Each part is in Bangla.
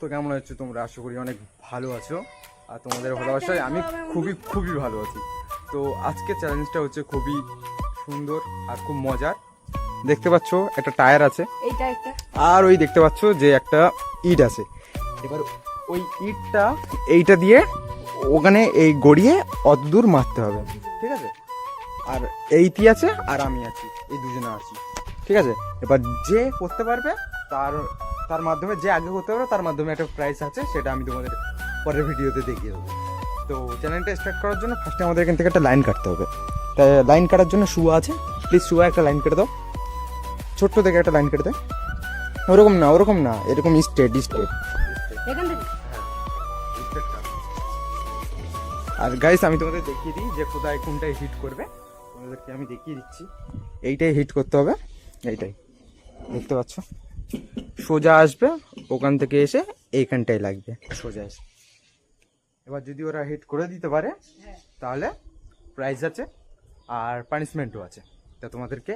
তো কেমন আছো তোমরা? আশা করি অনেক ভালো আছো, আর তোমাদের ভালোবাসায় আমি খুবই ভালো আছি। তো আজকে চ্যালেঞ্জটা হচ্ছে খুবই সুন্দর আর খুব মজার। দেখতে পাচ্ছ একটা টায়ার আছে, আর ওই দেখতে পাচ্ছ যে একটা ইট আছে। এবার ওই ইটটা এইটা দিয়ে ওখানে এই গড়িয়ে অত দূর মারতে হবে, ঠিক আছে? আর এইটি আছে আর আমি আছি, এই দুজনে আছি, ঠিক আছে? এবার যে করতে পারবে তার মাধ্যমে, যে আগে করতে পারবে তার মাধ্যমে একটা প্রাইজ আছে, সেটা আমি তোমাদের পরের ভিডিওতে দেখিয়ে দেবো। তো চ্যানেলটা স্টার্ট করার জন্য ফার্স্টে আমাদের এখান থেকে একটা লাইন কাটতে হবে। তাই লাইন কাটার জন্য শুয়া আছে, প্লিজ শুয়া একটা লাইন কেটে দাও, ছোট্ট থেকে একটা লাইন কেটে দাও। ওরকম না, এরকম স্ট্রেট। আর গাইস আমি তোমাদের দেখিয়ে দিই যে কোথায় কোনটাই হিট করবে, তোমাদেরকে আমি দেখিয়ে দিচ্ছি। এইটাই হিট করতে হবে, এইটাই দেখতে পাচ্ছ, সোজা আসবে, ওখান থেকে এসে এইখানটাই লাগবে, সোজা এসে। এবার যদি ওরা হিট করে দিতে পারে তাহলে প্রাইজ আছে আর পানিশমেন্টও আছে। তা তোমাদেরকে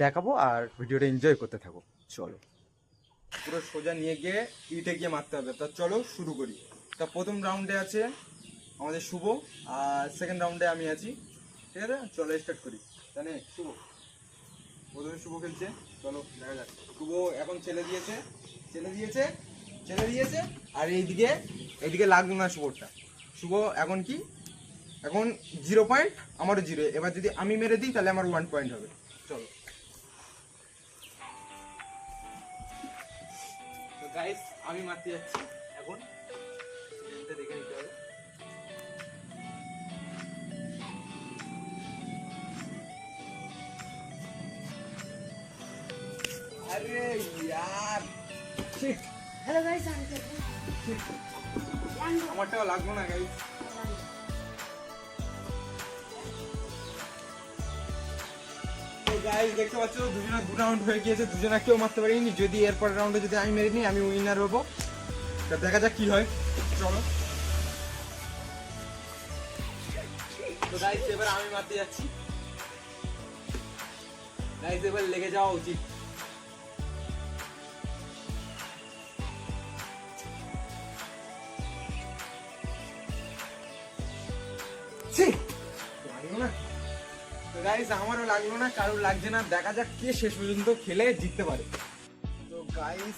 দেখাবো আর ভিডিওটা এনজয় করতে থাকো। চলো, পুরো সোজা নিয়ে গিয়ে ইটে গিয়ে মারতে হবে। তা চলো শুরু করি। তা প্রথম রাউন্ডে আছে আমাদের শুভ, আর সেকেন্ড রাউন্ডে আমি আছি, ঠিক আছে? চলো স্টার্ট করি। জানে শুভ, প্রথমে শুভ খেলছে, চলো দেখা যাক। শুভ এখন ছেলে দিয়েছে, আর এইদিকে লাগলো না শুভরটা। শুভ এখন কি, এখন 0 পয়েন্ট, আমারও 0। এবার যদি আমি মেরে দিই তাহলে আমার 1 পয়েন্ট হবে। চলো, তো গাইস আমি মারতে যাচ্ছি এখন, দেখে নিতে হবে। अरे यार शिट, हेलो गाइस, আমারটাও লাগলো না গাইস। তো গাইস দেখতে পাচ্ছ দুজনা 2 রাউন্ড হয়ে গিয়েছে, দুজনা কেউ মারতে পারেনি। যদি এরপরের রাউন্ডে যদি আমি মেরে নিই আমি উইনার হবো। তা দেখা যাক কি হয়, চলো। তো গাইস এবার আমি মারতে যাচ্ছি। গাইস এবার লেগে যাওয়া উচিত। আমারও লাগলো না, কারোর লাগছে না। দেখা যাক কে শেষ পর্যন্ত খেলে জিততে পারে। তো গাইস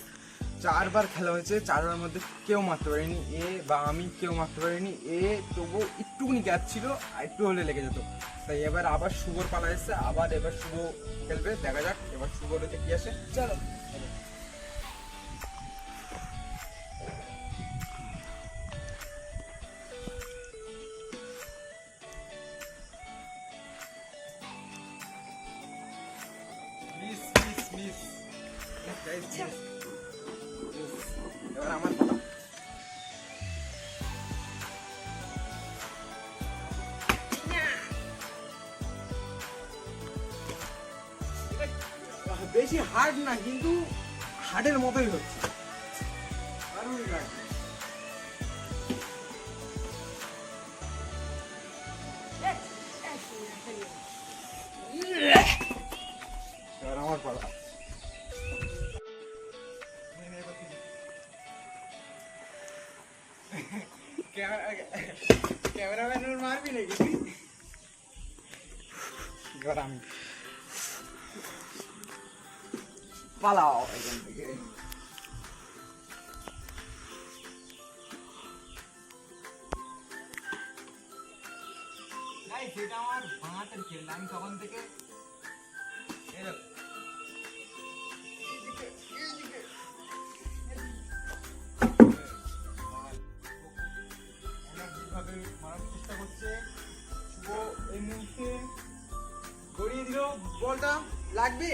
4 বার খেলা হয়েছে, 4 বারের মধ্যে কেউ মারতে পারেনি, এ বা আমি কেউ মারতে পারিনি। এ তবু একটুকুনি গ্যাপ ছিল, আর একটু হলে লেগে যেত। তাই এবার আবার শুভর পালা এসছে, এবার শুভ খেলবে। দেখা যাক এবার শুভর হচ্ছে কি আসে, চলো। এবার আমার পালা। বেশি হার্ড না, কিন্তু হার্ডের মতোই হচ্ছে। এবার আমার পালা। ক্যামেরাম্যান মারবি নাকি? এবার আমি পালাও এখান থেকে। সেটা আমার বাঁহাতের খেল, আমি তখন থেকে মারার চেষ্টা করছে। শুভ এই মুহূর্তে গড়িয়ে দিল বলটা, লাগবে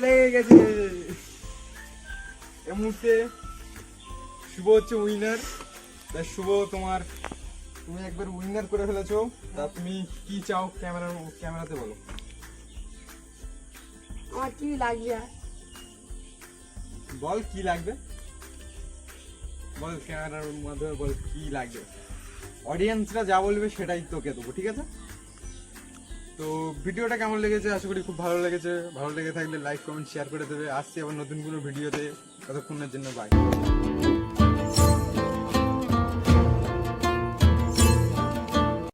লেগে গেছে। এই মুহূর্তে শুভ হচ্ছে উইনার। শুভ তুমি একবার উইনার করে ফেলেছো। তা তুমি কি চাও ক্যামেরাতে বলো। আমার কি লাগবে, বল কি লাগবে, বল ক্যামেরার মাধ্যমে বল কি লাগবে। অডিয়েন্সরা যা বলবে সেটাই তোকে দেবো, ঠিক আছে? তো ভিডিওটা কেমন লেগেছে আশা করি খুব ভালো লেগেছে। ভালো লেগে থাকলে লাইক কমেন্ট শেয়ার করে দেবে। আসছি আবার নতুন কোনো ভিডিওতে, ততক্ষণের জন্য বাই।